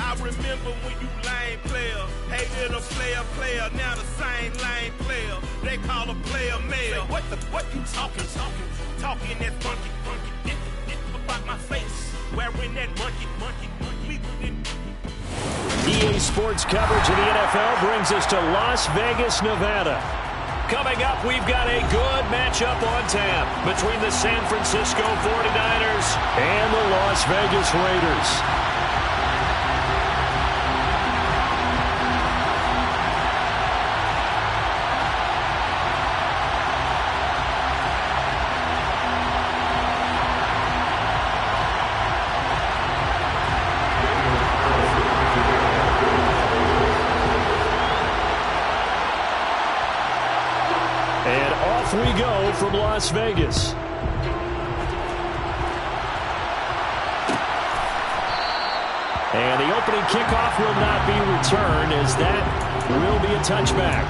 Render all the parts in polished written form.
I remember when you lame player, hated a player, now the same lame player. They call a player mayor. What you talking that funky, about my face, wearing that monkey. EA Sports coverage of the NFL brings us to Las Vegas, Nevada. Coming up, we've got a good matchup on tap between the San Francisco 49ers and the Las Vegas Raiders. And off we go from Las Vegas. And the opening kickoff will not be returned, as that will be a touchback.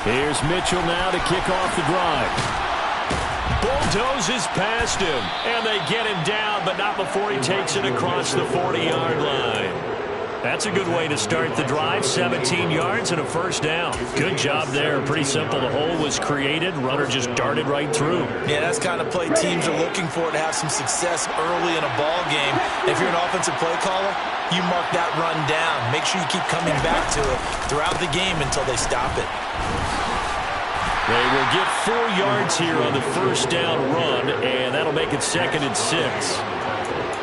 Here's Mitchell now to kick off the drive. Bulldozes past him, and they get him down, but not before he takes it across the 40-yard line. That's a good way to start the drive. 17 yards and a first down. Good job there. Pretty simple. The hole was created. Runner just darted right through. Yeah, that's the kind of play teams are looking for to have some success early in a ball game. If you're an offensive play caller, you mark that run down. Make sure you keep coming back to it throughout the game until they stop it. They will get 4 yards here on the first down run, and that'll make it 2nd and 6.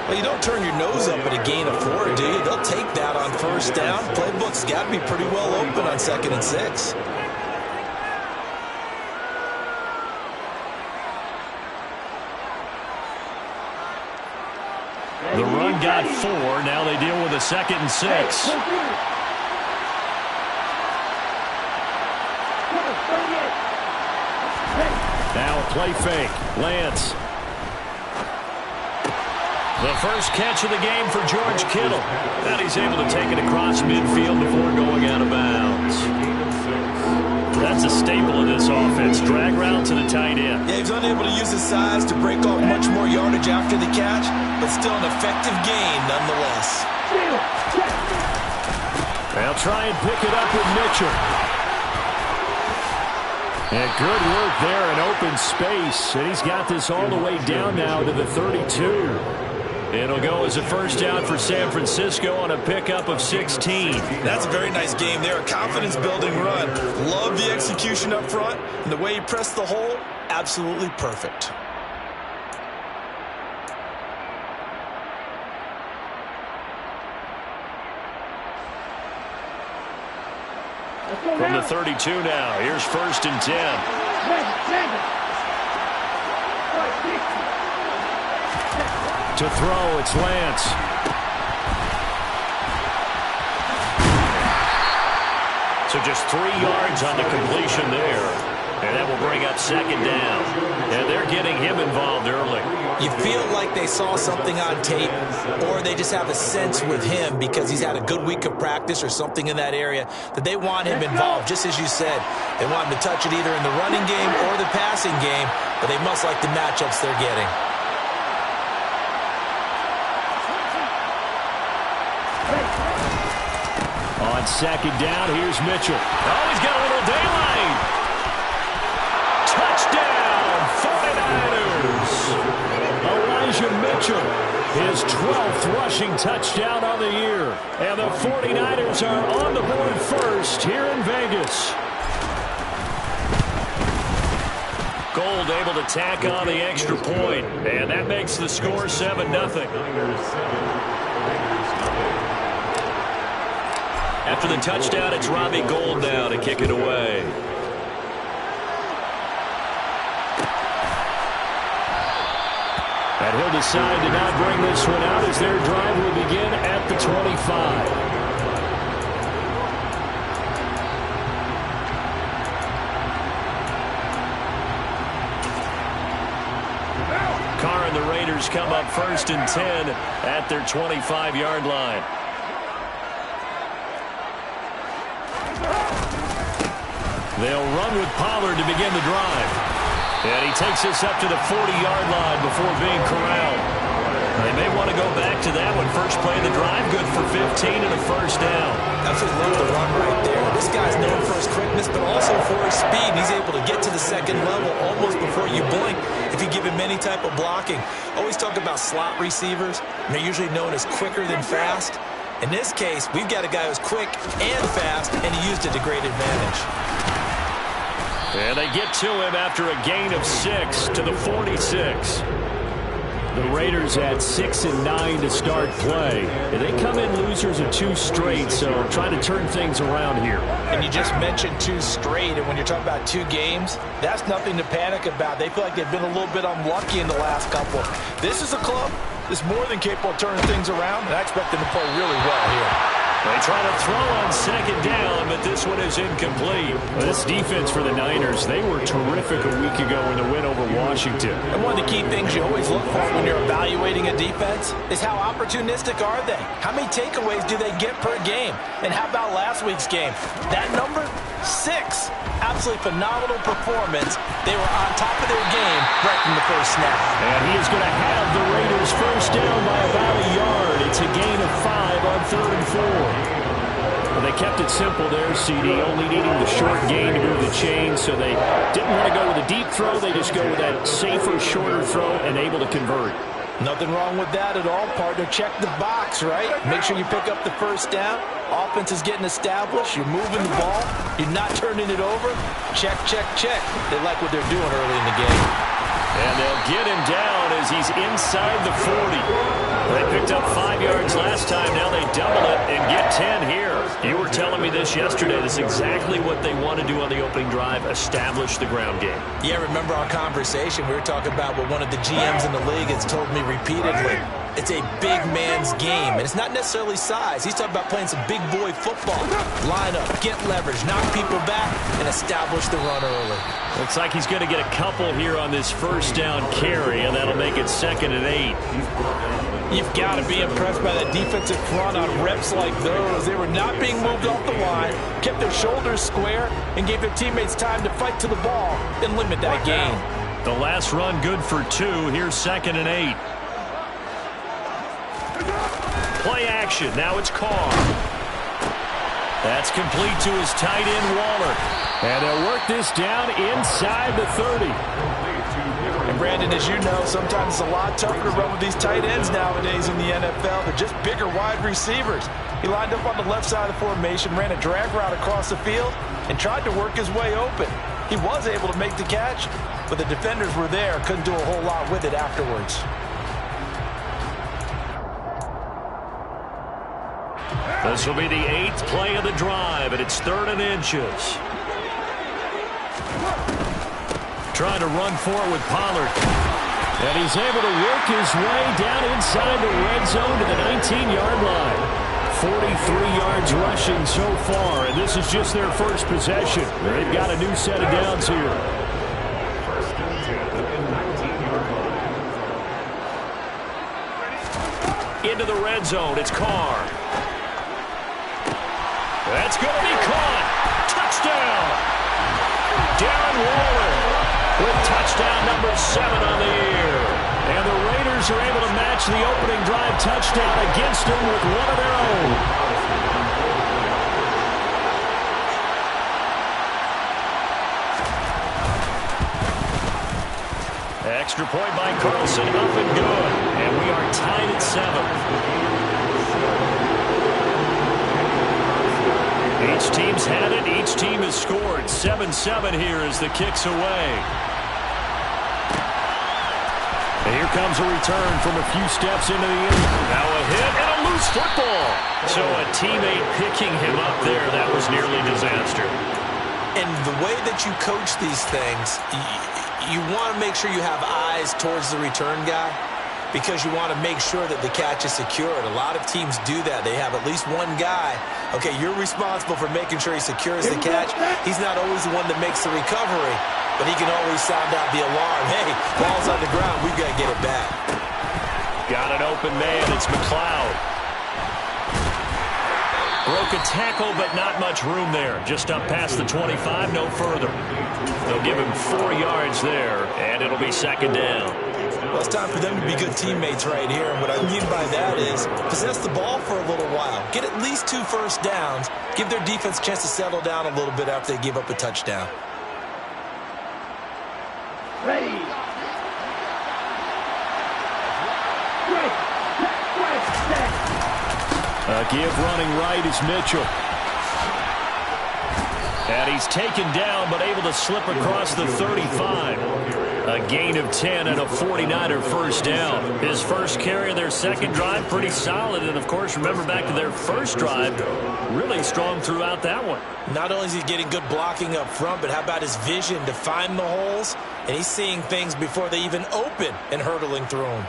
Well, you don't turn your nose up at a gain of 4, do you? They'll take that on first down. Playbook's got to be pretty well open on 2nd and 6. The run got 4. Now they deal with a 2nd and 6. Now a play fake. Lance. The first catch of the game for George Kittle. And he's able to take it across midfield before going out of bounds. That's a staple of this offense. Drag route to the tight end. Yeah, he's unable to use his size to break off much more yardage after the catch, but still an effective gain nonetheless. They'll try and pick it up with Mitchell. And good work there in open space. And he's got this all the way down now to the 32. It'll go as a first down for San Francisco on a pickup of 16. That's a very nice game there. A confidence-building run. Love the execution up front. And the way he pressed the hole, absolutely perfect. From the 32 now, here's 1st and 10. To throw, it's Lance. So just 3 yards on the completion there. And that will bring up 2nd down. And they're getting him involved early. You feel like they saw something on tape, or they just have a sense with him because he's had a good week of practice or something in that area that they want him involved, just as you said. They want him to touch it either in the running game or the passing game, but they must like the matchups they're getting. On 2nd down, here's Mitchell. Oh, he's got a little daylight. Touchdown, 49ers. Elijah Mitchell, his 12th rushing touchdown on the year. And the 49ers are on the board first here in Vegas. Gold able to tack on the extra point, and that makes the score 7-0. After the touchdown, it's Robbie Gould now to kick it away. And he'll decide to not bring this one out as their drive will begin at the 25. Raiders come up 1st and 10 at their 25-yard line. They'll run with Pollard to begin the drive. And he takes us up to the 40-yard line before being corralled. They may want to go back to that one. First play of the drive, good for 15 and a first down. Absolutely love the run right there. This guy's known for his quickness, but also for his speed. He's able to get to the second level almost before you blink if you give him any type of blocking. Always talk about slot receivers, and they're usually known as quicker than fast. In this case, we've got a guy who's quick and fast, and he used it to great advantage. And they get to him after a gain of 6 to the 46. The Raiders at 6 and 9 to start play. And they come in losers of 2 straight, so trying to turn things around here. And you just mentioned 2 straight, and when you're talking about 2 games, that's nothing to panic about. They feel like they've been a little bit unlucky in the last couple. This is a club that's more than capable of turning things around, and I expect them to play really well here. They try to throw on second down, but this one is incomplete. This defense for the Niners, they were terrific a week ago in the win over Washington. And one of the key things you always look for when you're evaluating a defense is how opportunistic are they? How many takeaways do they get per game? And how about last week's game? That number? 6. Absolutely phenomenal performance. They were on top of their game right from the first snap. And he is going to have the Raiders first down by about a yard. It's a gain of 5 on 3rd and 4. Well, they kept it simple there, CD, only needing the short gain to move the chain, so they didn't want to go with a deep throw. They just go with that safer, shorter throw and able to convert. Nothing wrong with that at all, partner. Check the box, right? Make sure you pick up the first down. Offense is getting established. You're moving the ball. You're not turning it over. Check, check, check. They like what they're doing early in the game. And they'll get him down as he's inside the 40. They picked up 5 yards last time. Now they double it and get 10 here. You were telling me this yesterday. This is exactly what they want to do on the opening drive, establish the ground game. Yeah, remember our conversation. We were talking about what one of the GMs in the league has told me repeatedly. It's a big man's game, and it's not necessarily size. He's talking about playing some big boy football. Line up, get leverage, knock people back, and establish the run early. Looks like he's going to get a couple here on this first down carry, and that'll make it 2nd and 8. You've got to be impressed by that defensive front on reps like those. They were not being moved off the line, kept their shoulders square, and gave their teammates time to fight to the ball and limit that gain. The last run good for 2. Here's 2nd and 8. Play action. Now it's Carr. That's complete to his tight end, Waller. And they'll work this down inside the 30. And Brandon, as you know, sometimes it's a lot tougher to run with these tight ends nowadays in the NFL. They're just bigger wide receivers. He lined up on the left side of the formation, ran a drag route across the field, and tried to work his way open. He was able to make the catch, but the defenders were there, couldn't do a whole lot with it afterwards. This will be the 8th play of the drive, and it's 3rd and inches. Trying to run forward with Pollard. And he's able to work his way down inside the red zone to the 19-yard line. 43 yards rushing so far, and this is just their first possession. They've got a new set of downs here. Into the red zone, it's Carr. That's going to be caught. Touchdown. Darren Waller with touchdown number 7 on the year. And the Raiders are able to match the opening drive touchdown against them with one of their own. Extra point by Carlson, up and good. And we are tied at 7. Each team's had it. Each team has scored. 7-7 here as the kick's away. And here comes a return from a few steps into the end. Now a hit and a loose football. So a teammate picking him up there. That was nearly disaster. And the way that you coach these things, you want to make sure you have eyes towards the return guy, because you want to make sure that the catch is secured. A lot of teams do that. They have at least one guy. Okay, you're responsible for making sure he secures the catch. He's not always the one that makes the recovery, but he can always sound out the alarm. Hey, ball's on the ground. We've got to get it back. Got an open man. It's McLeod. Broke a tackle, but not much room there. Just up past the 25, no further. They'll give him 4 yards there, and it'll be second down. Well, it's time for them to be good teammates right here. And what I mean by that is possess the ball for a little while. Get at least 2 first downs. Give their defense a chance to settle down a little bit after they give up a touchdown. Ready. A give running right is Mitchell. And he's taken down, but able to slip across the 35. A gain of 10 and a 49er first down. His first carry of their second drive, pretty solid. And, of course, remember back to their first drive, really strong throughout that one. Not only is he getting good blocking up front, but how about his vision to find the holes? And he's seeing things before they even open and hurtling through them.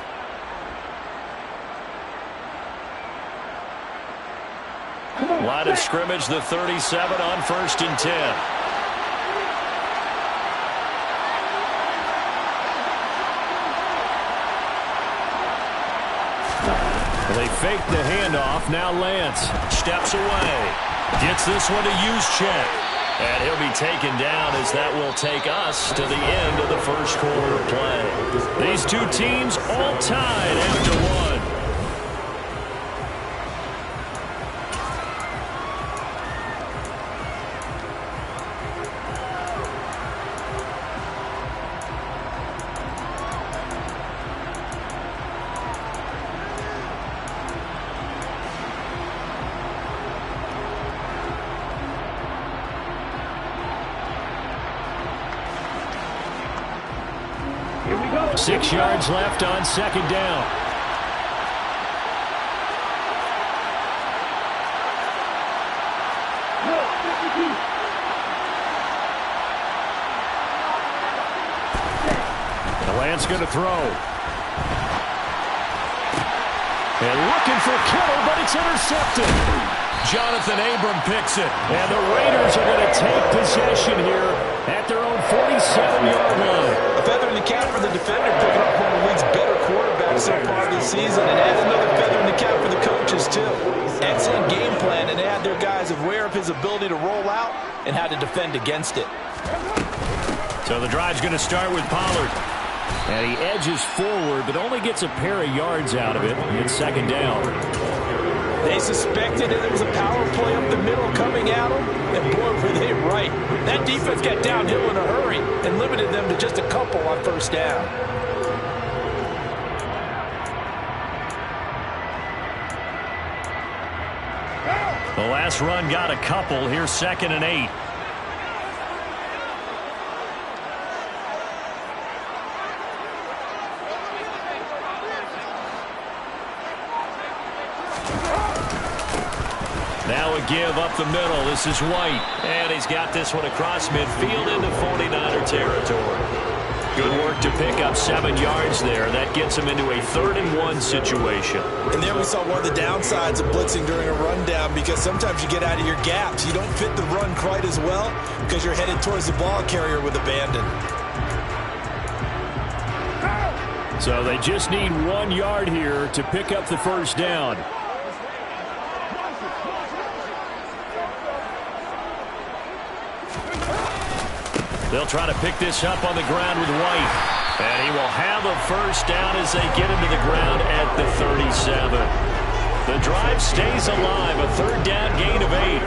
Line of scrimmage, the 37 on 1st and 10. They fake the handoff. Now Lance steps away. Gets this one to Juszczyk. And he'll be taken down as that will take us to the end of the first quarter of play. These two teams all tied after one. Here we go. 6 yards left on second down. The Lance going to throw. And looking for Kittle, but it's intercepted. Jonathan Abram picks it. And the Raiders are going to take possession here at their own 47-yard line. A feather in the cap for the defender, picking up one of the league's better quarterbacks so far this season, and adds another feather in the cap for the coaches, too. Excellent game plan, and they had their guys aware of his ability to roll out and how to defend against it. So the drive's going to start with Pollard. And he edges forward, but only gets a pair of yards out of it. It's second down. They suspected that there was a power play up the middle coming at them, and boy, were they right. That defense got downhill in a hurry and limited them to just a couple on first down. The last run got a couple. Here's 2nd and 8. Now a give up the middle. This is White. And he's got this one across midfield into 49er territory. Good work to pick up 7 yards there. That gets him into a 3rd and 1 situation. And there we saw one of the downsides of blitzing during a rundown, because sometimes you get out of your gaps. You don't fit the run quite as well because you're headed towards the ball carrier with abandon. So they just need 1 yard here to pick up the first down. They'll try to pick this up on the ground with White. And he will have a first down as they get him to the ground at the 37. The drive stays alive. A 3rd down gain of 8.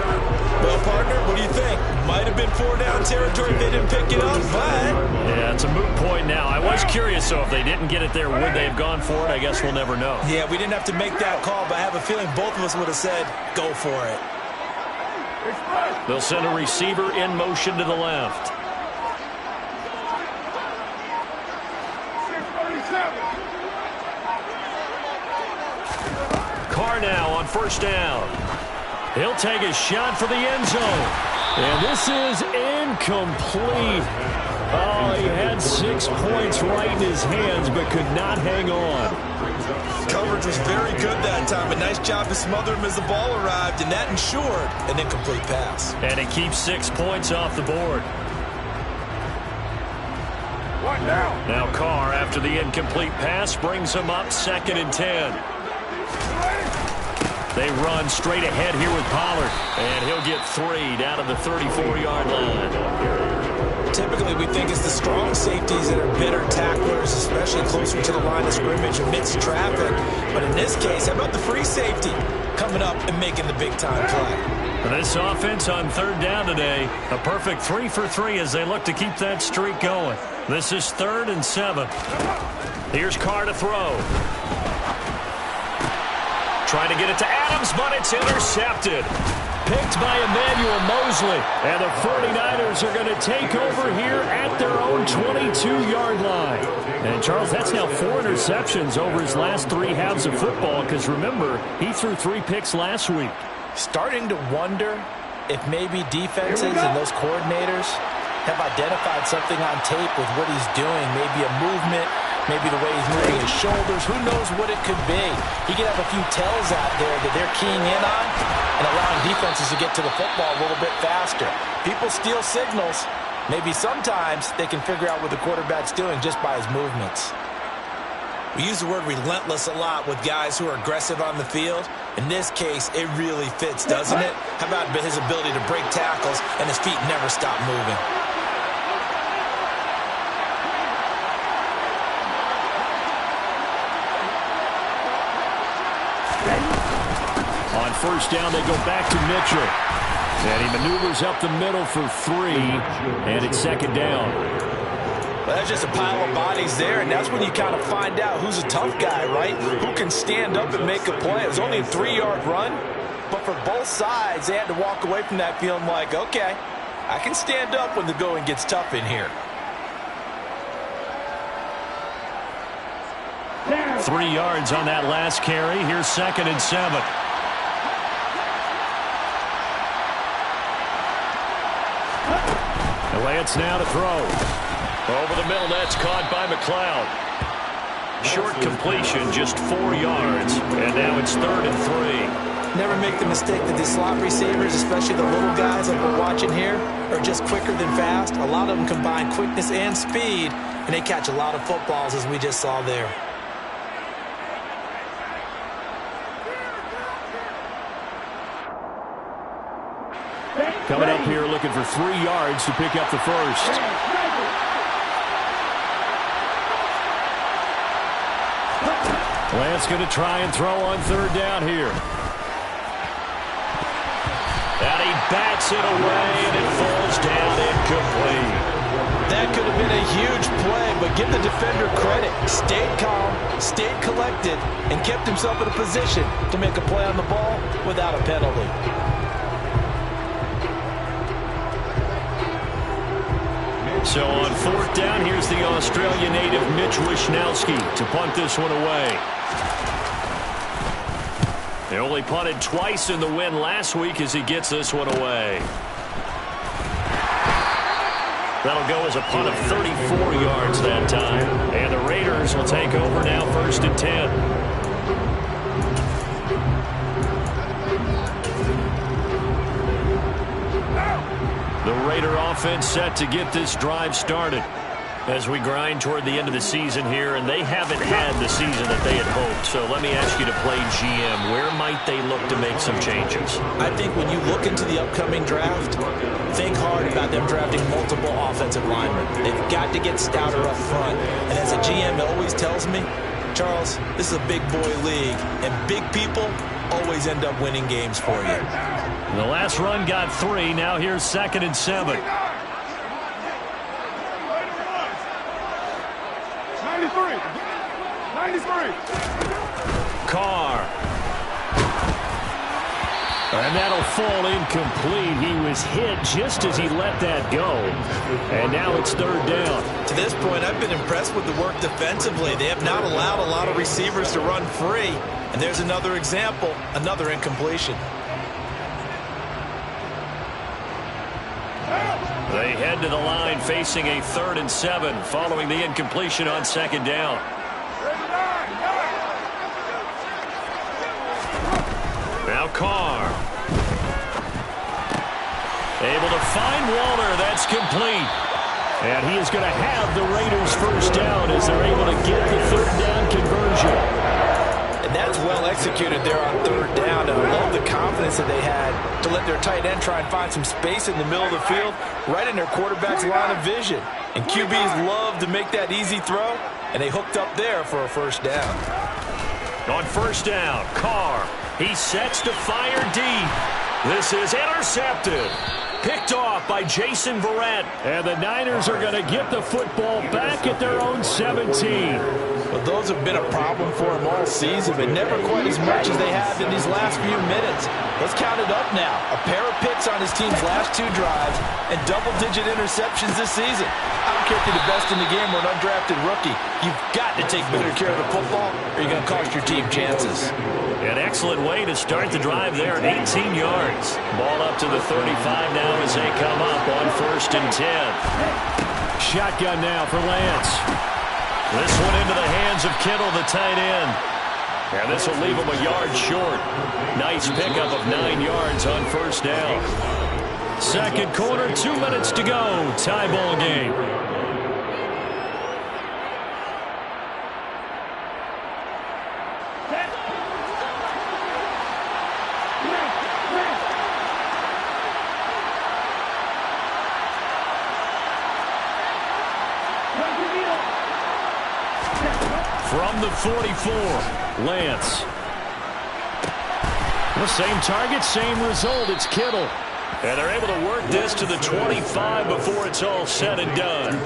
Well, partner, what do you think? Might have been 4-down territory if they didn't pick it up, but... Yeah, it's a moot point now. I was curious, so if they didn't get it there, would they have gone for it? I guess we'll never know. Yeah, we didn't have to make that call, but I have a feeling both of us would have said, go for it. They'll send a receiver in motion to the left. Carr now on first down. He'll take a shot for the end zone. And this is incomplete. Oh, he had 6 points right in his hands, but could not hang on. Coverage was very good that time. A nice job to smother him as the ball arrived, and that ensured an incomplete pass. And he keeps 6 points off the board. Now Carr, after the incomplete pass, brings him up 2nd and 10. They run straight ahead here with Pollard, and he'll get 3 down to the 34-yard line. Typically, we think it's the strong safeties that are better tacklers, especially closer to the line of scrimmage amidst traffic. But in this case, how about the free safety coming up and making the big-time play? This offense on 3rd down today, a perfect 3 for 3 as they look to keep that streak going. This is 3rd and 7. Here's Carr to throw. Trying to get it to Adams, but it's intercepted. Picked by Emmanuel Mosley. And the 49ers are going to take over here at their own 22-yard line. And, Charles, that's now 4 interceptions over his last 3 halves of football because, remember, he threw 3 picks last week. Starting to wonder if maybe defenses and those coordinators have identified something on tape with what he's doing, maybe a movement, maybe the way he's moving his shoulders. Who knows what it could be? He could have a few tells out there that they're keying in on and allowing defenses to get to the football a little bit faster. People steal signals. Maybe sometimes they can figure out what the quarterback's doing just by his movements. We use the word relentless a lot with guys who are aggressive on the field. In this case, it really fits, doesn't it? How about his ability to break tackles and his feet never stop moving? On 1st down, they go back to Mitchell. And he maneuvers up the middle for 3, and it's 2nd down. Well, that's just a pile of bodies there, and that's when you kind of find out who's a tough guy, right? Who can stand up and make a play. It was only a 3-yard run, but for both sides, they had to walk away from that feeling like, okay, I can stand up when the going gets tough in here. 3 yards on that last carry. Here's 2nd and 7. Lance now to throw. Over the middle, that's caught by McLeod. Short completion, just 4 yards. And now it's 3rd and 3. Never make the mistake that the slot receivers, especially the little guys like we're watching here, are just quicker than fast. A lot of them combine quickness and speed, and they catch a lot of footballs, as we just saw there. Coming up here looking for 3 yards to pick up the first. Lance going to try and throw on 3rd down here. And he bats it away, and it falls down incomplete. That could have been a huge play, but give the defender credit. Stayed calm, stayed collected, and kept himself in a position to make a play on the ball without a penalty. So on 4th down, here's the Australian native Mitch Wishnowsky to punt this one away. They only punted twice in the win last week as he gets this one away. That'll go as a punt of 34 yards that time. And the Raiders will take over now 1st and 10. The Raider offense set to get this drive started as we grind toward the end of the season here, and they haven't had the season that they had hoped. So let me ask you to play GM. Where might they look to make some changes? I think when you look into the upcoming draft, think hard about them drafting multiple offensive linemen. They've got to get stouter up front. And as a GM always tells me, Charles, this is a big boy league, and big people always end up winning games for you. The last run got 3. Now here's 2nd and 7. 93. Carr. And that'll fall incomplete. He was hit just as he let that go. And now it's 3rd down. To this point, I've been impressed with the work defensively. They have not allowed a lot of receivers to run free. And there's another example, another incompletion. They head to the line facing a 3rd and 7 following the incompletion on 2nd down. Now Carr. Able to find Walter. That's complete. And he is going to have the Raiders first down as they're able to get the third down conversion. And that's well executed there on third down. And I love the confidence that they had to let their tight end try and find some space in the middle of the field, right in their quarterback's line of vision. And QBs love to make that easy throw, and they hooked up there for a first down. On first down, Carr. He sets to fire deep. This is intercepted. Picked off by Jason Verrett. And the Niners are going to get the football back at their own 17. Well, those have been a problem for them all season, but never quite as much as they have in these last few minutes. Let's count it up now. A pair of picks on his team's last 2 drives and double-digit interceptions this season. I don't care if you're the best in the game or an undrafted rookie. You've got to take better care of the football or you're going to cost your team chances. An excellent way to start the drive there, 18 yards. Ball up to the 35 now as they come up on 1st and 10. Shotgun now for Lance. This one into the hands of Kittle, the tight end. And this will leave him a yard short. Nice pickup of 9 yards on first down. Second quarter, 2 minutes to go. Tie ball game. From the 44, Lance. The same target, same result. It's Kittle. And they're able to work this to the 25 before it's all said and done.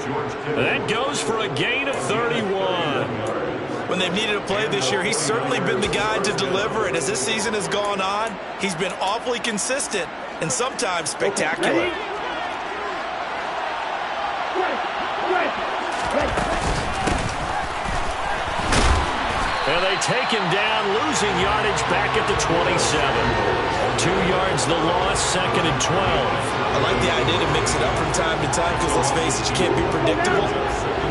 That goes for a gain of 31. When they've needed a play this year, he's certainly been the guy to deliver. And as this season has gone on, he's been awfully consistent and sometimes spectacular. And they take him down, losing yardage back at the 27. 2 yards the loss, 2nd and 12. I like the idea to mix it up from time to time because, let's face it, you can't be predictable.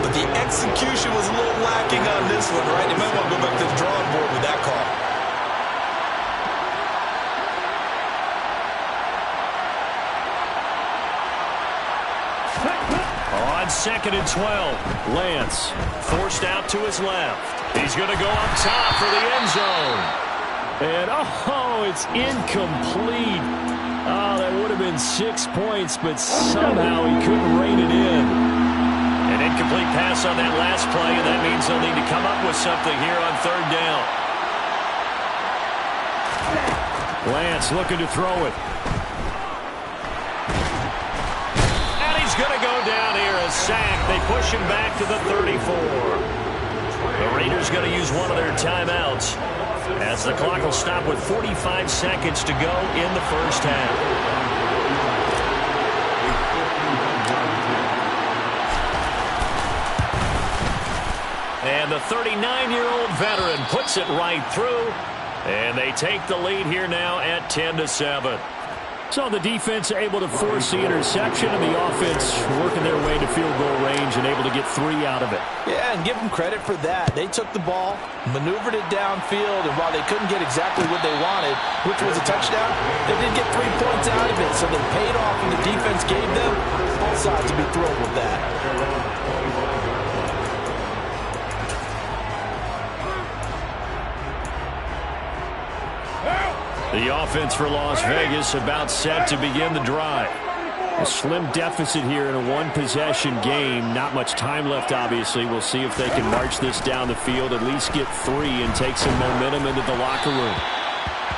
But the execution was a little lacking on this one, right? They might want to go back to the drawing board with that call. On 2nd and 12, Lance forced out to his left. He's going to go up top for the end zone. And, oh, it's incomplete. Oh, that would have been 6 points, but somehow he couldn't rein it in. An incomplete pass on that last play, and that means they'll need to come up with something here on third down. Lance looking to throw it. And he's going to go down here, a sack. They push him back to the 34. The Raiders going to use one of their timeouts as the clock will stop with 45 seconds to go in the first half. And the 39-year-old veteran puts it right through, and they take the lead here now at 10-7. So the defense able to force the interception, and the offense working their way to field goal range and able to get 3 out of it. Yeah, and give them credit for that. They took the ball, maneuvered it downfield, and while they couldn't get exactly what they wanted, which was a touchdown, they did get 3 points out of it. So they paid off and the defense gave them. Both sides to be thrilled with that. The offense for Las Vegas about set to begin the drive. A slim deficit here in a one-possession game. Not much time left, obviously. We'll see if they can march this down the field, at least get 3 and take some momentum into the locker room.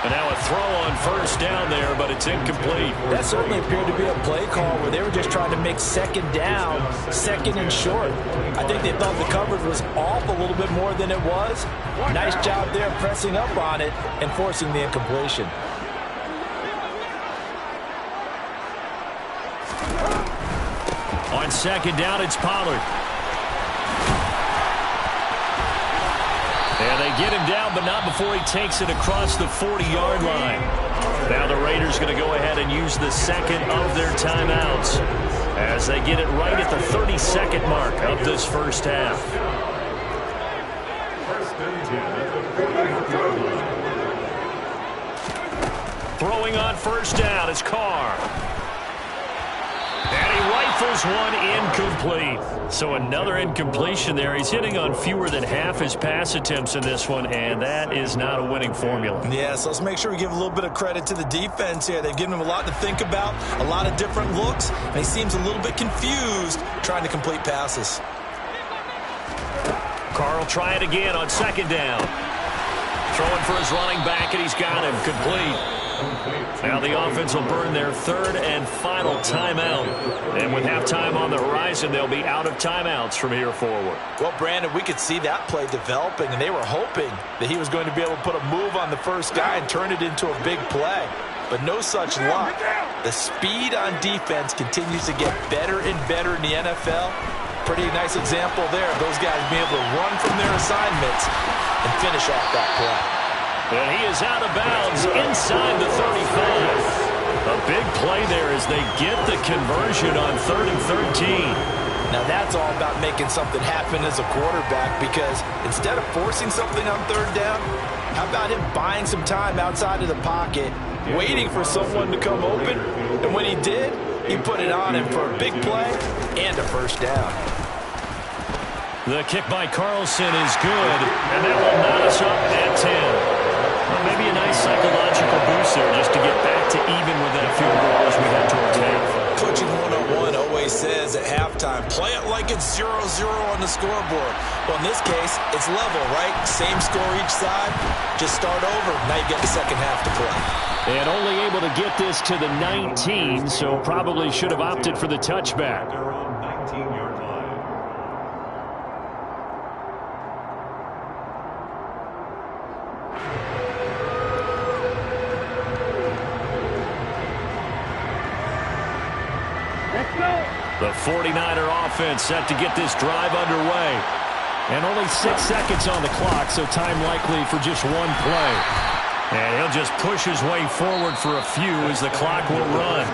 And now a throw on first down there, but it's incomplete. That certainly appeared to be a play call where they were just trying to make second down, 2nd and short. I think they thought the coverage was off a little bit more than it was. Nice job there pressing up on it and forcing the incompletion. On second down, it's Pollard. And they get him down, but not before he takes it across the 40-yard line. Now the Raiders going to go ahead and use the second of their timeouts as they get it right at the 32nd mark of this first half. Throwing on first down is Carr. And he rifles Rifles one incomplete. So another incompletion there. He's hitting on fewer than half his pass attempts in this one, and that is not a winning formula. Yeah, so let's make sure we give a little bit of credit to the defense here. They've given him a lot to think about, a lot of different looks, and he seems a little bit confused trying to complete passes. Carl try it again on second down. Throwing for his running back, and he's got him complete. Now the offense will burn their third and final timeout. And with halftime on the horizon, they'll be out of timeouts from here forward. Well, Brandon, we could see that play developing, and they were hoping that he was going to be able to put a move on the first guy and turn it into a big play. But no such luck. The speed on defense continues to get better and better in the NFL. Pretty nice example there of those guys being able to run from their assignments and finish off that play. And he is out of bounds inside the 35. A big play there as they get the conversion on 3rd and 13. Now that's all about making something happen as a quarterback, because instead of forcing something on 3rd down, how about him buying some time outside of the pocket, waiting for someone to come open, and when he did, he put it on him for a big play and a first down. The kick by Carlson is good, and that will knot us up at 10. Well, maybe a nice psychological boost there just to get back to even with that field goal as we head towards half. Coaching 101 always says at halftime, play it like it's 0-0 on the scoreboard. Well, in this case, it's level, right? Same score each side. Just start over. Now you get the second half to play. And only able to get this to the 19, so probably should have opted for the touchback. The 49er offense set to get this drive underway. And only 6 seconds on the clock, so time likely for just one play. And he'll just push his way forward for a few as the clock will run.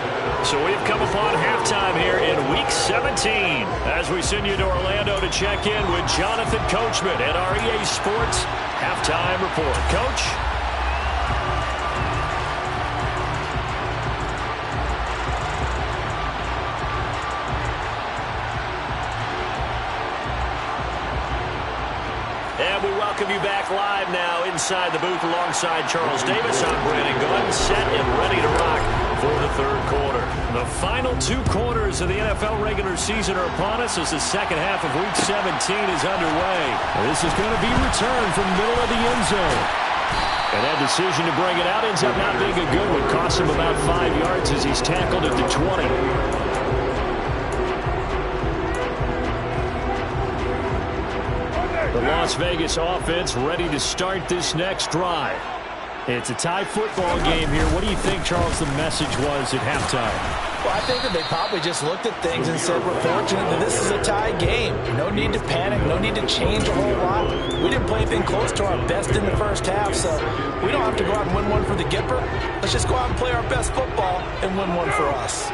So we've come upon halftime here in Week 17 as we send you to Orlando to check in with Jonathan Coachman at our EA Sports Halftime Report. Coach? And we welcome you back live now inside the booth alongside Charles Davis. I'm Brandon Gunn, set and ready to rock for the third quarter. The final 2 quarters of the NFL regular season are upon us as the second half of Week 17 is underway. This is going to be returned from the middle of the end zone. And that decision to bring it out ends up not being a good one. Cost him about 5 yards as he's tackled at the 20. The Las Vegas offense ready to start this next drive. It's a tie football game here. What do you think, Charles, the message was at halftime? Well, I think that they probably just looked at things and said, we're fortunate that this is a tie game. No need to panic. No need to change a whole lot. We didn't play anything close to our best in the first half, so we don't have to go out and win one for the Gipper. Let's just go out and play our best football and win one for us.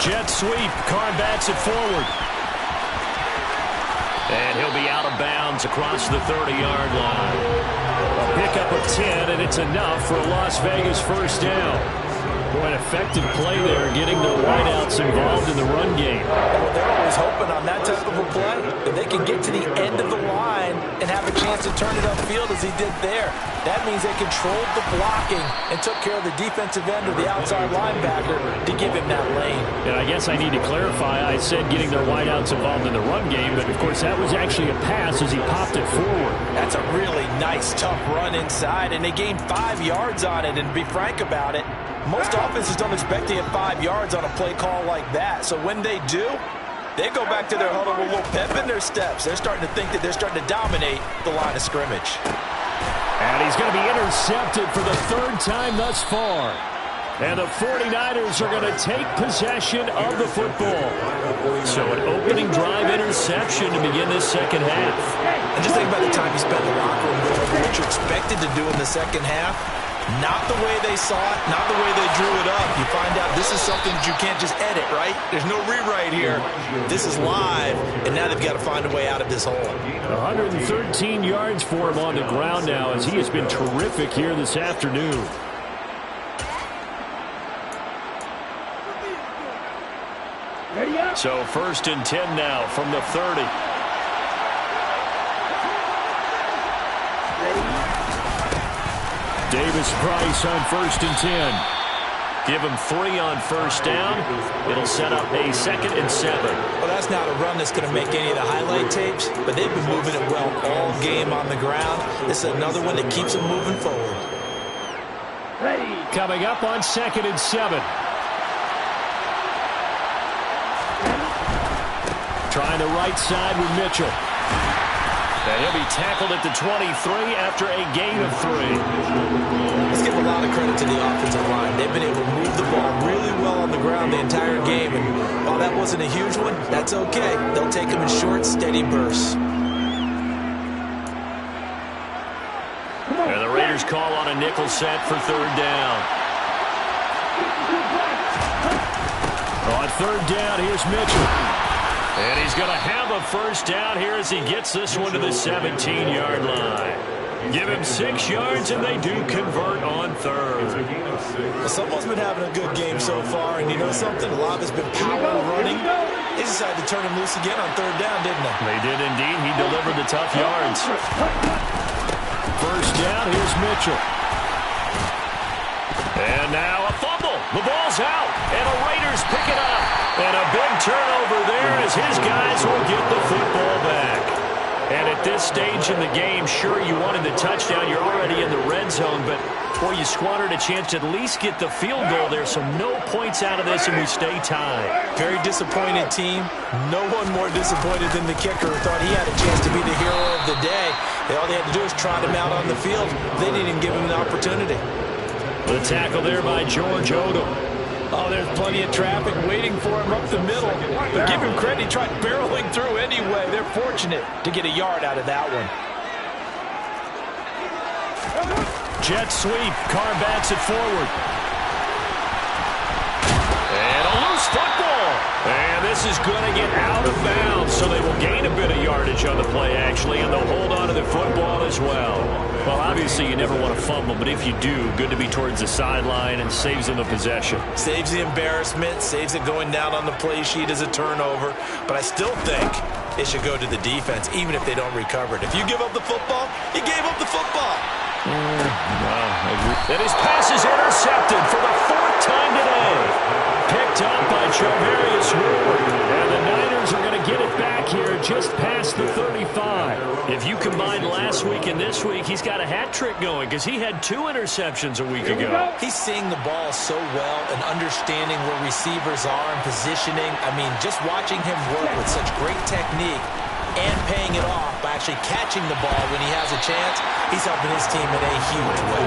Jet sweep. Carr bats it forward. And he'll be out of bounds across the 30-yard line. A pickup of 10, and it's enough for a Las Vegas first down. Boy, an effective play there, getting the wideouts involved in the run game. Well, they're always hoping on that type of a play that they can get to the end of the line and have a chance to turn it upfield as he did there. That means they controlled the blocking and took care of the defensive end or the outside linebacker to give him that lane. And I guess I need to clarify, I said getting their wideouts involved in the run game, but of course that was actually a pass as he popped it forward. That's a really nice, tough run inside, and they gained 5 yards on it, and to be frank about it, most offenses don't expect to get 5 yards on a play call like that. So when they do, they go back to their huddle with a little pep in their steps. They're starting to think that they're starting to dominate the line of scrimmage. And he's going to be intercepted for the 3rd time thus far. And the 49ers are going to take possession of the football. So an opening drive interception to begin this second half. And just think about the time you spent in the locker room, what you're expected to do in the second half. Not the way they saw it, not the way they drew it up. You find out this is something that you can't just edit, right? There's no rewrite here. This is live, and now they've got to find a way out of this hole. 113 yards for him on the ground now as he has been terrific here this afternoon. So 1st and 10 now from the 30. Davis-Price on 1st and 10. Give him 3 on 1st down. It'll set up a 2nd and 7. Well, that's not a run that's going to make any of the highlight tapes, but they've been moving it well all game on the ground. This is another one that keeps them moving forward. Coming up on 2nd and 7. Trying the right side with Mitchell. And he'll be tackled at the 23 after a gain of 3. Let's give a lot of credit to the offensive line. They've been able to move the ball really well on the ground the entire game. And while that wasn't a huge one, that's okay. They'll take them in short, steady bursts. And the Raiders call on a nickel set for 3rd down. On 3rd down, here's Mitchell. And he's going to have a 1st down here as he gets this one to the 17-yard line. Give him 6 yards, and they do convert on 3rd. Well, someone's been having a good game so far, and you know something? A lot of it's been power running. They decided to turn him loose again on 3rd down, didn't they? They did indeed. He delivered the tough yards. 1st down, here's Mitchell. And now a fumble. The ball's out, and the Raiders pick it up. And a big turnover there as his guys will get the football back. And at this stage in the game, sure, you wanted the touchdown. You're already in the red zone, but, boy, you squandered a chance to at least get the field goal there. So no points out of this, and we stay tied. Very disappointed team. No one more disappointed than the kicker who thought he had a chance to be the hero of the day. All they had to do was trot him out on the field. They didn't even give him an opportunity. The tackle there by George Odom. Oh, there's plenty of traffic waiting for him up the middle. But give him credit, he tried barreling through anyway. They're fortunate to get a yard out of that one. Jet sweep. Carr backs it forward. And a loose football. And this is going to get out of bounds, so they will gain a bit of yardage on the play, actually, and they'll hold on to the football as well. Well, obviously, you never want to fumble, but if you do, good to be towards the sideline and saves them the possession. Saves the embarrassment, saves it going down on the play sheet as a turnover. But I still think it should go to the defense, even if they don't recover it. If you give up the football, you gave up the football. And his pass is intercepted for the 4th time today. Picked up by Charvarius Ward. And the Niners are going to get it back here just past the 35. If you combine last week and this week, he's got a hat trick going because he had 2 interceptions a week ago. He's seeing the ball so well and understanding where receivers are and positioning. I mean, just watching him work with such great technique and paying it off by actually catching the ball when he has a chance, he's helping his team in a huge way.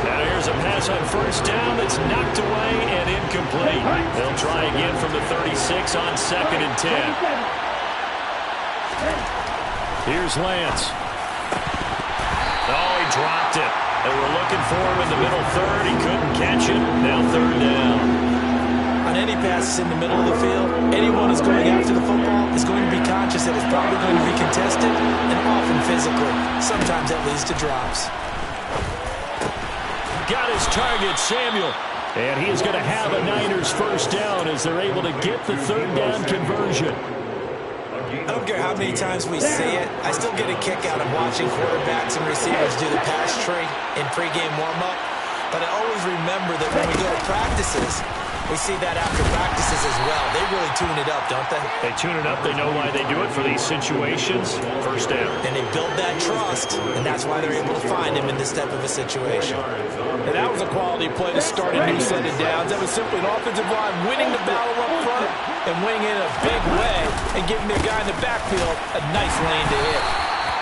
Now here's a pass on 1st down that's knocked away and incomplete. They'll try again from the 36 on 2nd and 10. Here's Lance. Oh, he dropped it. They were looking for him in the middle 3rd. He couldn't catch it. Now 3rd down. On any passes in the middle of the field, anyone who's going after the football is going to be conscious that it's probably going to be contested and often physical. Sometimes that leads to drops. Got his target, Samuel. And he is going to have a Niners 1st down as they're able to get the 3rd down conversion. I don't care how many times we see it. I still get a kick out of watching quarterbacks and receivers do the pass tree in pregame warm-up. But I always remember that when we go to practices, we see that after practices as well. They really tune it up, don't they? They tune it up. They know why they do it for these situations. 1st down. And they build that trust, and that's why they're able to find him in this type of a situation. And that was a quality play to start a new set of downs. That was simply an offensive line winning the battle up front and winning it in a big way and giving their guy in the backfield a nice lane to hit.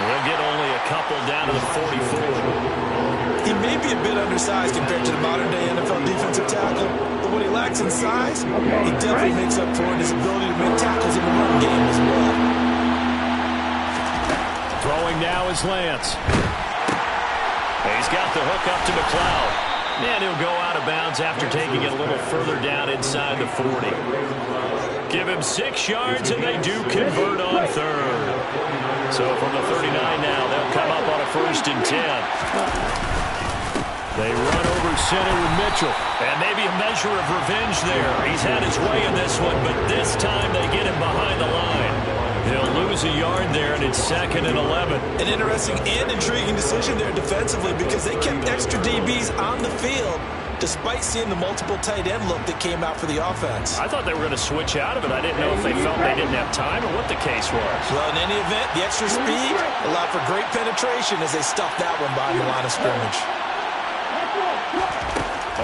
We'll get only a couple down to the 44. He may be a bit undersized compared to the modern-day NFL defensive tackle, but what he lacks in size, he definitely makes up for in his ability to make tackles in the run game as well. Throwing now is Lance. He's got the hook up to McLeod. And he'll go out of bounds after taking it a little further down inside the 40. Give him 6 yards, and they do convert on third. So from the 39 now, they'll come up on a 1st and 10. They run over center with Mitchell. And maybe a measure of revenge there. He's had his way in this one, but this time they get him behind the line. They'll lose a yard there, and it's 2nd and 11. An interesting and intriguing decision there defensively because they kept extra DBs on the field despite seeing the multiple tight end look that came out for the offense. I thought they were going to switch out of it. I didn't know if they felt they didn't have time or what the case was. Well, in any event, the extra speed allowed for great penetration as they stuffed that one behind the line of scrimmage.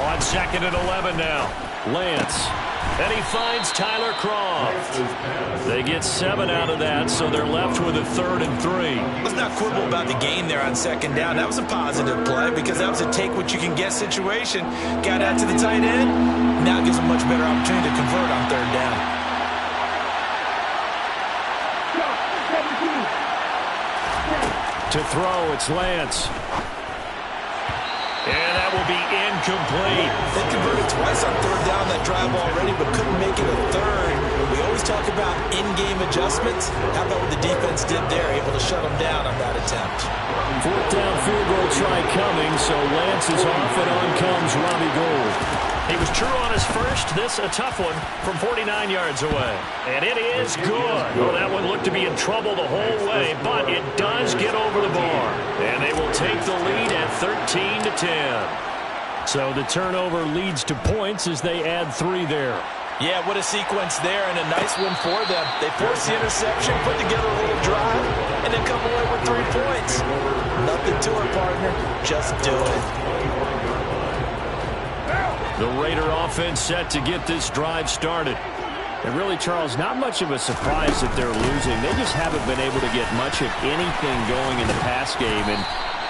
On 2nd and 11 now. Lance. And he finds Tyler Croft. They get 7 out of that, so they're left with a 3rd and 3. Let's not quibble about the gain there on 2nd down. That was a positive play because that was a take-what-you-can-get situation. Got out to the tight end. Now gives a much better opportunity to convert on 3rd down. To throw, it's Lance. And that will be incomplete. They converted twice on 3rd down that drive already, but couldn't make it a 3rd. We always talk about in-game adjustments. How about what the defense did there, able to shut them down on that attempt? 4th down field goal try coming, so Lance is off, and on comes Robbie Gould. He was true on his first. This a tough one from 49 yards away. And it is good. Well, that one looked to be in trouble the whole way, but it does get over the bar. And they will take the lead at 13 to 10. So the turnover leads to points as they add 3 there. Yeah, what a sequence there, and a nice one for them. They force the interception, put together a little drive, and then come away with 3 points. Nothing to it, partner. Just do it. The Raider offense set to get this drive started. And really, Charles, not much of a surprise that they're losing. They just haven't been able to get much of anything going in the pass game. And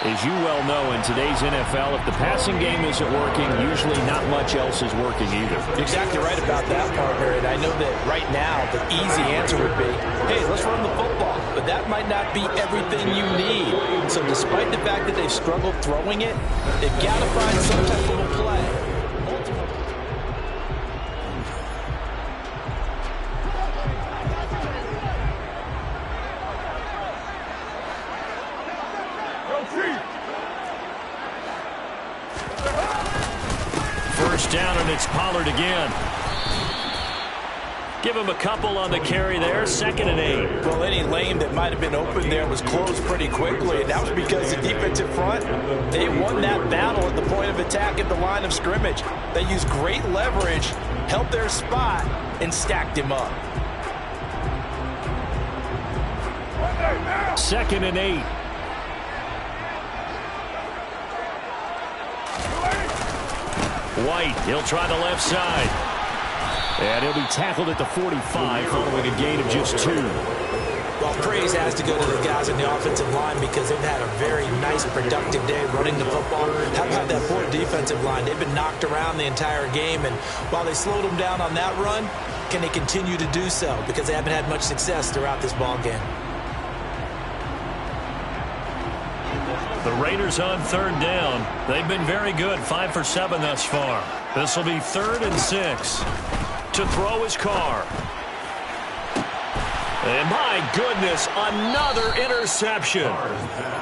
as you well know, in today's NFL, if the passing game isn't working, usually not much else is working either. You're exactly right about that, partner. And I know that right now the easy answer would be, hey, let's run the football. But that might not be everything you need. So despite the fact that they've struggled throwing it, they've got to find some type of a play. First down, and it's Pollard again. Give him a couple on the carry there. 2nd and 8. Well, any lane that might have been open there was closed pretty quickly, and that was because the defensive front, they won that battle at the point of attack at the line of scrimmage. They used great leverage, held their spot, and stacked him up. 2nd and 8. White, he'll try the left side. And he'll be tackled at the 45 following a gain of just 2. Well, praise has to go to the guys in the offensive line because they've had a very nice, productive day running the football. How about that poor defensive line? They've been knocked around the entire game, and while they slowed them down on that run, can they continue to do so? Because they haven't had much success throughout this ball game. The Raiders on 3rd down. They've been very good, 5 for 7 thus far. This will be 3rd and 6. To throw his Carr. And my goodness, another interception.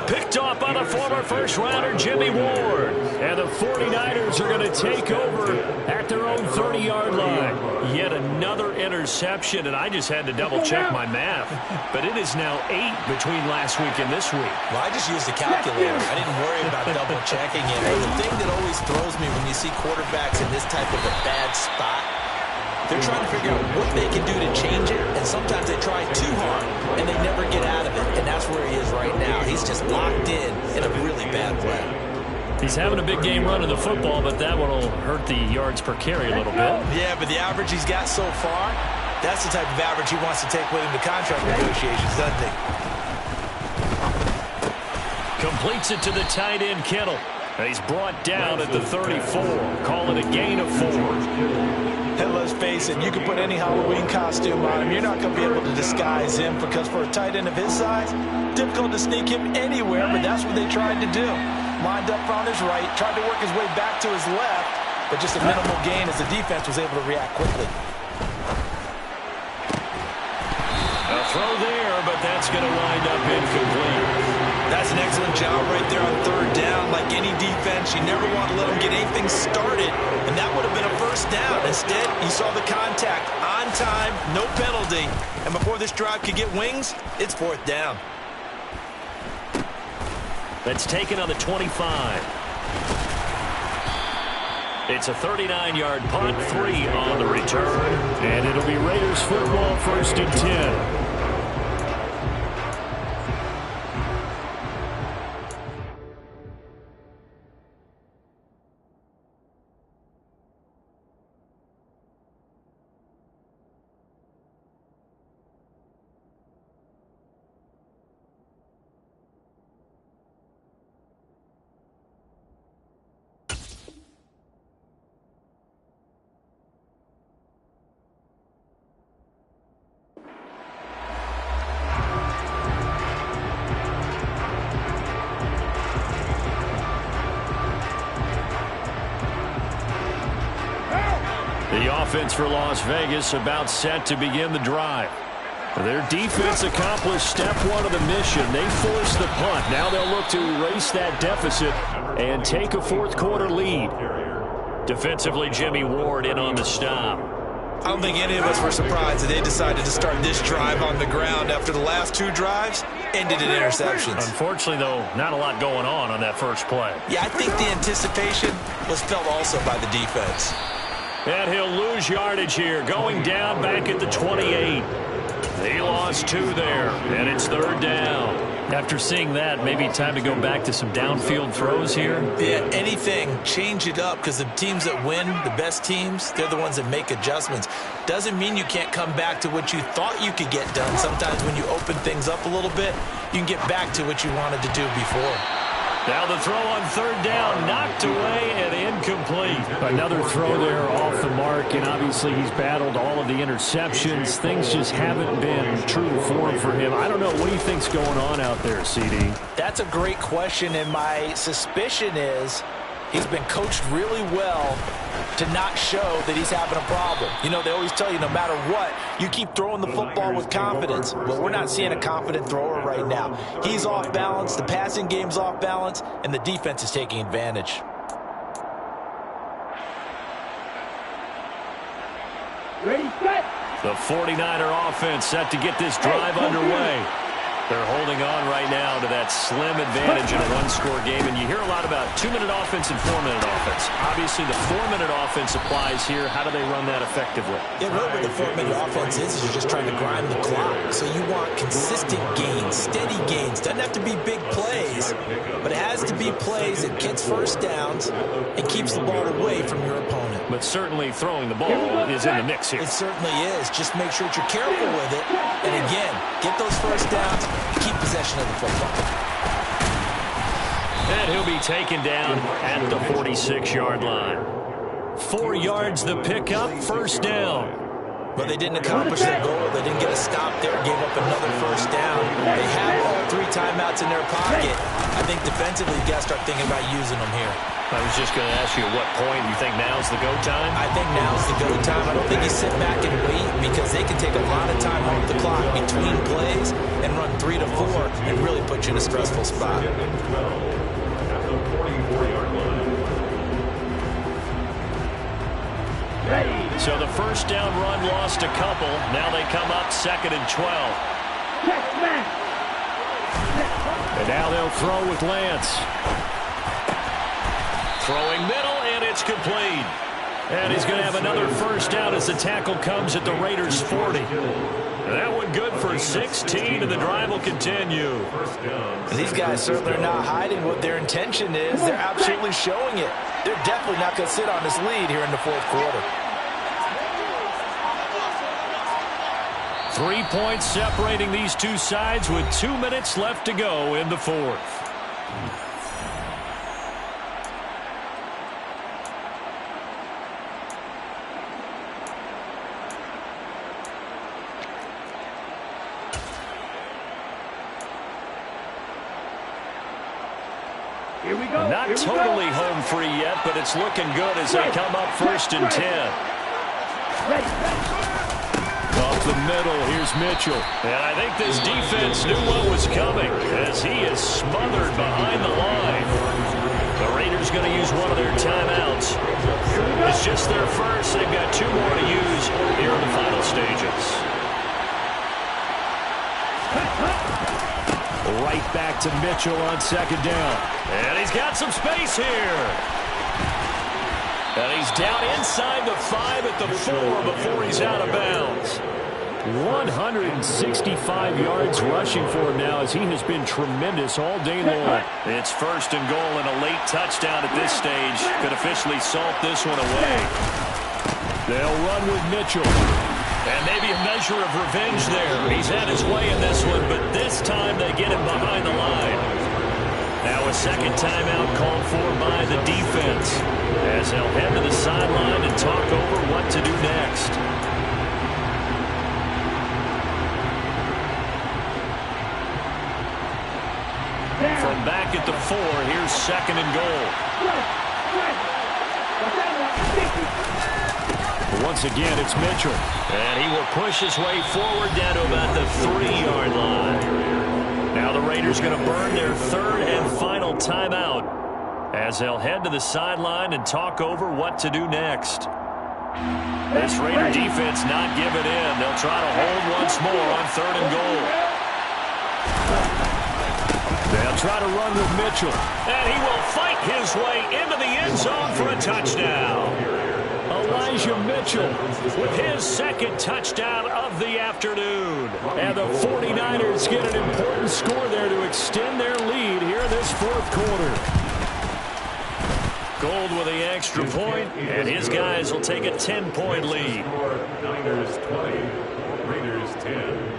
Picked off by the former first-rounder Jimmy Ward. And the 49ers are going to take over at their own 30-yard line. Yet another interception, and I just had to double-check my math. But it is now 8 between last week and this week. Well, I just used the calculator. I didn't worry about double-checking it. But the thing that always throws me when you see quarterbacks in this type of a bad spot, they're trying to figure out what they can do to change it, and sometimes they try too hard, and they never get out of it, and that's where he is right now. He's just locked in a really bad way. He's having a big game running the football, but that one will hurt the yards per carry a little bit. Yeah, but the average he's got so far, that's the type of average he wants to take with him to contract negotiations, doesn't he? Completes it to the tight end, Kittle. He's brought down at the 34. Call it a gain of 4. And let's face it, you can put any Halloween costume on him. You're not going to be able to disguise him because for a tight end of his size, difficult to sneak him anywhere, but that's what they tried to do. lined up on his right, tried to work his way back to his left, but just a minimal gain as the defense was able to react quickly. A throw there, but that's going to wind up incomplete. That's an excellent job right there on third down. Like any defense, you never want to let them get anything started, and that would have been a first down. Instead, you saw the contact on time, no penalty, and before this drive could get wings, it's fourth down. That's taken on the 25. It's a 39-yard punt, 3 on the return, and it'll be Raiders football, 1st and 10. The offense for Las Vegas about set to begin the drive. Their defense accomplished step 1 of the mission. They forced the punt. Now they'll look to erase that deficit and take a fourth-quarter lead. Defensively, Jimmy Ward in on the stop. I don't think any of us were surprised that they decided to start this drive on the ground after the last 2 drives ended in interceptions. Unfortunately, though, not a lot going on that first play. Yeah, I think the anticipation was felt also by the defense. And he'll lose yardage here, going down back at the 28. He lost 2 there, and it's third down. After seeing that, maybe time to go back to some downfield throws here. Yeah, anything, change it up, because the teams that win, the best teams, they're the ones that make adjustments. Doesn't mean you can't come back to what you thought you could get done. Sometimes when you open things up a little bit, you can get back to what you wanted to do before. Now the throw on third down, knocked away and incomplete. Another throw there off the mark, and obviously he's battled all of the interceptions. Things just haven't been true to form for him. I don't know. What do you think's going on out there, CD? That's a great question, and my suspicion is he's been coached really well to not show that he's having a problem. You know, they always tell you no matter what, you keep throwing the football with confidence. Well, we're not seeing a confident thrower right now. He's off balance, the passing game's off balance, and the defense is taking advantage. Ready, set. The 49er offense set to get this drive underway. They're holding on right now to that slim advantage in a one-score game, and you hear a lot about 2-minute offense and 4-minute offense. Obviously, the 4-minute offense applies here. How do they run that effectively? Yeah, really what the 4-minute offense is you're just trying to grind the clock. So you want consistent gains, steady gains. Doesn't have to be big plays, but it has to be plays that gets first downs and keeps the ball away from your opponent. But certainly throwing the ball is in the mix here. It certainly is. Just make sure that you're careful with it. And again, get those first downs, keep possession of the football. And he'll be taken down at the 46-yard line. 4 yards the pickup, first down. But they didn't accomplish their goal. They didn't get a stop there, gave up another first down. They have all 3 timeouts in their pocket. I think defensively, you got to start thinking about using them here. I was just going to ask you at what point you think now's the go time? I think now's the go time. I don't think you sit back and wait, because they can take a lot of time off the clock between plays and run 3 to 4 and really put you in a stressful spot. So the first down run lost a couple. Now they come up 2nd and 12. And now they'll throw with Lance. Throwing middle, and it's complete. And he's going to have another first down as the tackle comes at the Raiders' 40. That one good for 16, and the drive will continue. These guys certainly are not hiding what their intention is. They're absolutely showing it. They're definitely not going to sit on this lead here in the fourth quarter. 3 points separating these two sides with 2 minutes left to go in the fourth. Here we go. Not totally home free yet, but it's looking good as they come up 1st and 10. Off the middle, here's Mitchell. And I think this defense knew what was coming as he is smothered behind the line. The Raiders going to use one of their timeouts. It's just their first. They've got 2 more to use here in the final stages. Right back to Mitchell on 2nd down. And he's got some space here. And he's down inside the 5 at the 4 before he's out of bounds. 165 yards rushing for him now as he has been tremendous all day long. It's 1st and goal and a late touchdown at this stage could officially salt this one away. They'll run with Mitchell. And maybe a measure of revenge there. He's had his way in this one, but this time they get him behind the line. Now a 2nd timeout called for by the defense as they'll head to the sideline and talk over what to do next. From back at the 4, here's 2nd and goal. Once again, it's Mitchell. And he will push his way forward down to about the 3-yard line. Now the Raiders going to burn their 3rd and final timeout as they'll head to the sideline and talk over what to do next. This Raider defense not giving in. They'll try to hold once more on 3rd and goal. They'll try to run with Mitchell. And he will fight his way into the end zone for a touchdown. Elijah Mitchell with his 2nd touchdown of the afternoon. And the 49ers get an important score there to extend their lead here in this 4th quarter. Gold with the extra point, and his guys will take a 10-point lead. Niners 20, Raiders 10.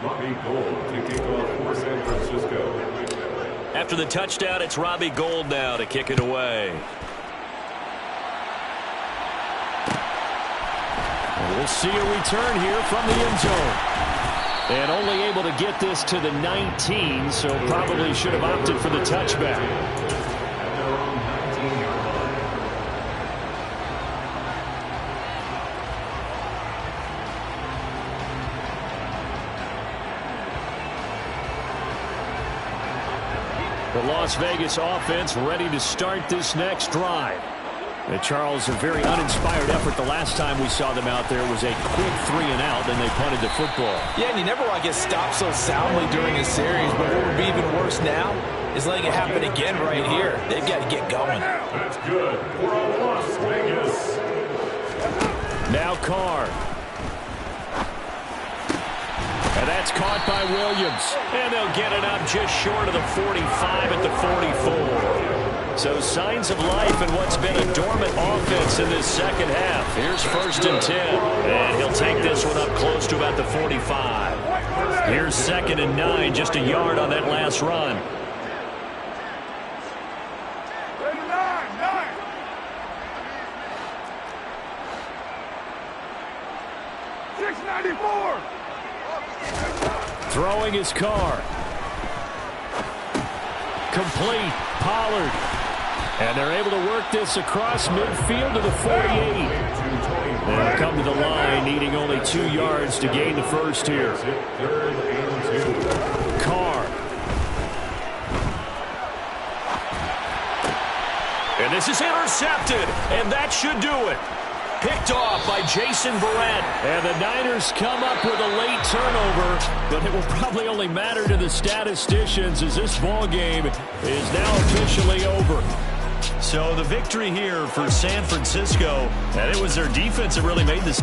Robbie Gould to kick off for San Francisco. After the touchdown, it's Robbie Gould now to kick it away. We'll see a return here from the end zone. And only able to get this to the 19, so probably should have opted for the touchback. The Las Vegas offense ready to start this next drive. And Charles, a very uninspired effort the last time we saw them out there was a quick 3-and-out, and they punted the football. Yeah, and you never want to get stopped so soundly during a series, but what would be even worse now is letting it happen again right here. They've got to get going. That's good for Las Vegas. Now Carr. And that's caught by Williams. And they'll get it up just short of the 45 at the 44. So signs of life in what's been a dormant offense in this 2nd half. Here's 1st and 10. And he'll take this one up close to about the 45. Here's 2nd and 9, just a yard on that last run. Throwing his Carr. Complete. Pollard. And they're able to work this across midfield to the 48. They'll come to the line, needing only 2 yards to gain the first here. Carr. And this is intercepted, and that should do it. Picked off by Jason Verrett. And the Niners come up with a late turnover, but it will probably only matter to the statisticians as this ball game is now officially over. So the victory here for San Francisco, and it was their defense that really made this.